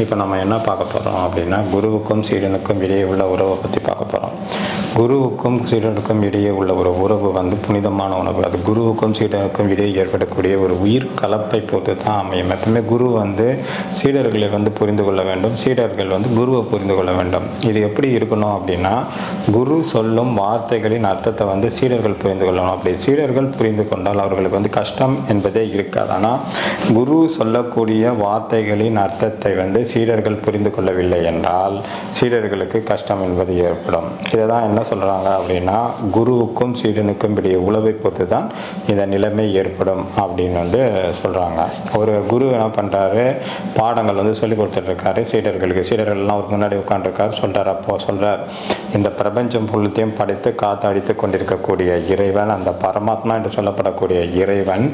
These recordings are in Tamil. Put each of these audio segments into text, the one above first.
இப்போ நம்ம என்ன பார்க்க போகிறோம் அப்படின்னா, குருவுக்கும் சீடனுக்கும் இடையே உள்ள உறவை பற்றி பார்க்க போகிறோம். குருவுக்கும் சீடனுக்கும் இடையே உள்ள ஒரு உறவு வந்து புனிதமான உணவு. அது குருவுக்கும் சீடனுக்கும் இடையே ஏற்படக்கூடிய ஒரு உயிர் கலப்பை பொறுத்து தான் அமையும். எப்பவுமே குரு வந்து சீடர்களை வந்து புரிந்து கொள்ள வேண்டும், சீடர்கள் வந்து குருவை புரிந்து கொள்ள வேண்டும். இது எப்படி இருக்கணும் அப்படின்னா, குரு சொல்லும் வார்த்தைகளின் அர்த்தத்தை வந்து சீடர்கள் புரிந்து கொள்ளணும். அப்படி சீடர்கள் புரிந்து கொண்டால் அவர்களுக்கு வந்து கஷ்டம் என்பதே இருக்காது. ஆனால் குரு சொல்லக்கூடிய வார்த்தைகளின் அர்த்தத்தை வந்து சீடர்கள் புரிந்து கொள்ளவில்லை என்றால் சீடர்களுக்கு கஷ்டம் என்பது ஏற்படும். இதை தான் என்ன சொல்கிறாங்க அப்படின்னா, குருவுக்கும் சீடனுக்கும் இடையே உறவை பொறுத்து தான் இந்த நிலைமை ஏற்படும் அப்படின்னு வந்து சொல்கிறாங்க. ஒரு குரு என்ன பண்ணுறாரு, பாடங்கள் வந்து சொல்லிக் கொடுத்துட்ருக்காரு சீடர்களுக்கு. சீடர்கள்லாம் அவருக்கு முன்னாடி உட்காந்துருக்காரு. சொல்கிறார், இந்த பிரபஞ்சம் புல்லத்தையும் படைத்து காத்து அடித்து கொண்டிருக்கக்கூடிய இறைவன், அந்த பரமாத்மா என்று சொல்லப்படக்கூடிய இறைவன்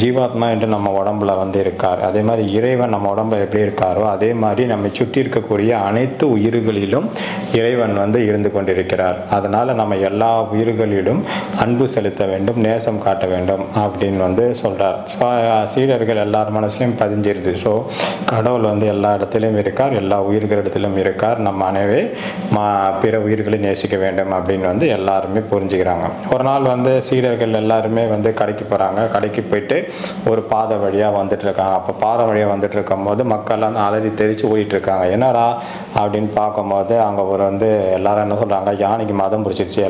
ஜீவாத்மா என்று நம்ம உடம்புல வந்து இருக்கார். அதே மாதிரி இறைவன் நம்ம உடம்புல எப்படி இருக்காரோ அதே மாதிரி நம்மை சுற்றி இருக்கக்கூடிய அனைத்து உயிர்களிலும் இறைவன் வந்து இருந்து கொண்டிருக்கிறார். அதனால் நம்ம எல்லா உயிர்களிலும் அன்பு செலுத்த வேண்டும், நேசம் காட்ட வேண்டும் அப்படின்னு வந்து சொல்கிறார். ஸோ சீடர்கள் எல்லார் மனசுலையும் பதிஞ்சிருது. ஸோ கடவுள் வந்து எல்லா இடத்துலையும் இருக்கார், எல்லா உயிர்களிடத்திலும் இருக்கார். நம்ம அனைவே பிற உயிர்களை நேசிக்க வேண்டும் அப்படின்னு வந்து எல்லாருமே புரிஞ்சுக்கிறாங்க. ஒரு நாள் வந்து சீடர்கள் எல்லாருமே வந்து கடைக்கு போகிறாங்க. கடைக்கு போயிட்டு ஒரு பாதை வழியாக வந்துட்டு இருக்காங்க. அப்போ பாதை வழியாக வந்துட்டு இருக்கும் போது மக்கள்லாம் அலறி தெரிச்சு ஓடிட்டு இருக்காங்க. என்னடா அப்படின்னு பார்க்கும்போது அங்கே ஒரு வந்து எல்லாரும் என்ன சொல்கிறாங்க, யானைக்கு மதம் பிடிச்சிருச்சு,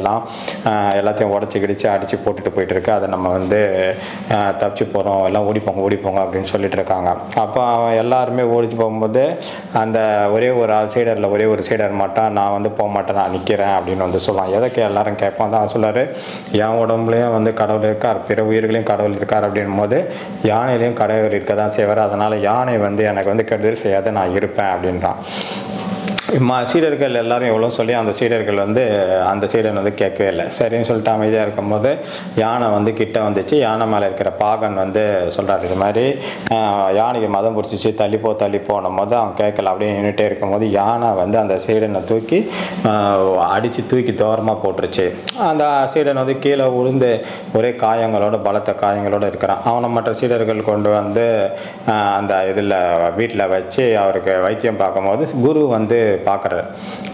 எல்லாத்தையும் உடச்சி கிடிச்சு அடித்து போட்டுட்டு போயிட்டு இருக்கு, அதை நம்ம வந்து தப்பிச்சு போகிறோம், எல்லாம் ஓடிப்போங்க அப்படின்னு சொல்லிட்டு இருக்காங்க. அப்போ அவன் எல்லாருமே ஓடிச்சு போகும்போது அந்த ஒரே ஒரு சீடரில் ஒரே ஒரு சீடர் மட்டும், நான் வந்து போக மாட்டேன், நான் நிற்கிறேன் அப்படின்னு வந்து சொல்லுவான். எதற்கு எல்லாரும் கேட்பான் தான் சொல்லார், என் உடம்புலையும் வந்து கடவுள் இருக்கார், பிற உயிர்களையும் கடவுள் இருக்கார் அப்படின்னும் போது யானையிலையும் கடவுள் இருக்க தான் செய்வார். அதனால் யானை வந்து எனக்கு வந்து கெடுதல் செய்யாத நான் இருப்பேன் அப்படின்றான். சீடர்கள் எல்லாரும் எவ்வளோ சொல்லி அந்த சீடர்கள் வந்து அந்த சீடன் வந்து கேட்கவே இல்லை. சரின்னு சொல்லிட்டு அமைதியாக இருக்கும்போது யானை வந்து கிட்ட வந்துச்சு. யானை மேலே இருக்கிற பாகன் வந்து சொல்கிறார், இது மாதிரி யானைக்கு மதம் பிடிச்சிச்சு, தள்ளிப்போனும் போது அவன் கேட்கல. அப்படியே நின்றுட்டே இருக்கும்போது யானை வந்து அந்த சீடனை தூக்கி தோரமாக போட்டுருச்சு. அந்த சீடன் வந்து கீழே விழுந்து ஒரே காயங்களோட, பலத்த காயங்களோடு இருக்கிறான். அவனை மற்ற சீடர்கள் கொண்டு வந்து அந்த இதில் வீட்டில் வச்சு அவருக்கு வைத்தியம் பார்க்கும்போது குரு வந்து பார்க்குறாரு.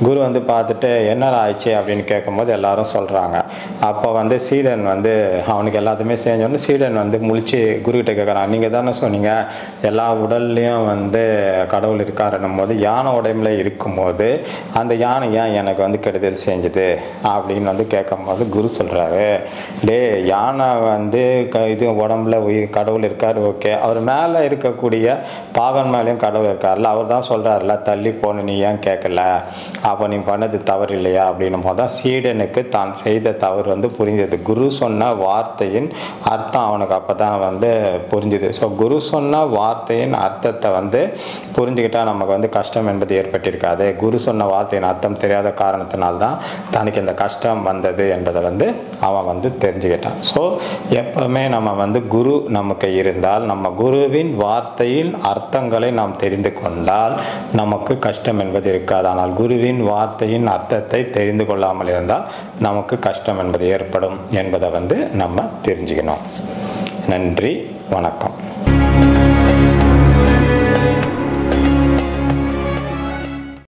குரு வந்து பார்த்துட்டு என்னடா ஆயிடுச்சு அப்படின்னு கேட்கும்போது எல்லாரும் சொல்கிறாங்க. அப்போ வந்து சீடன் வந்து அவனுக்கு எல்லாத்தையுமே செஞ்சோன்னு சீடன் வந்து முழிச்சு குருக்கிட்ட கேட்குறான், நீங்கள் தானே சொன்னீங்க எல்லா உடல்லையும் வந்து கடவுள் இருக்காருன்னும் போது யானை உடம்புல இருக்கும்போது அந்த யானை ஏன் எனக்கு வந்து கெடுதல் செஞ்சுது அப்படின்னு வந்து கேட்கும்போது குரு சொல்கிறாரு, யானை வந்து இது உடம்புல கடவுள் இருக்கார், ஓகே, அவர் மேலே இருக்கக்கூடிய பாகன் மேலேயும் கடவுள் இருக்கார்ல, அவர் தான் சொல்கிறாருல தள்ளி போன, நீ ஏன் கேட்கல, அப்போ நீ பண்ணது தவறு இல்லையா அப்படின்னும் போது தான் சீடனுக்கு தான் செய்த தவறு வந்து புரிஞ்சது. குரு சொன்ன வார்த்தையின் அர்த்தம் அவனுக்கு அப்போ தான் வந்து புரிஞ்சுது. ஸோ குரு சொன்ன வார்த்தையின் அர்த்தத்தை வந்து புரிஞ்சுக்கிட்டா நமக்கு வந்து கஷ்டம் என்பது ஏற்பட்டிருக்காது. குரு சொன்ன வார்த்தையின் அர்த்தம் தெரியாத காரணத்தினால்தான் தனக்கு இந்த கஷ்டம் வந்தது என்பதை வந்து அவன் வந்து தெரிஞ்சுக்கிட்டான். ஸோ எப்பவுமே நம்ம வந்து குரு நமக்கு இருந்தால், நம்ம குருவின் வார்த்தையின் அர்த்தங்களை நாம் தெரிந்து கொண்டால் நமக்கு கஷ்டம் என்பது இருக்காது. ஆனால் குருவின் வார்த்தையின் அர்த்தத்தை தெரிந்து கொள்ளாமல் இருந்தால் நமக்கு கஷ்டம் என்பது ஏற்படும் என்பதை வந்து நம்ம தெரிஞ்சுக்கணும். நன்றி, வணக்கம்.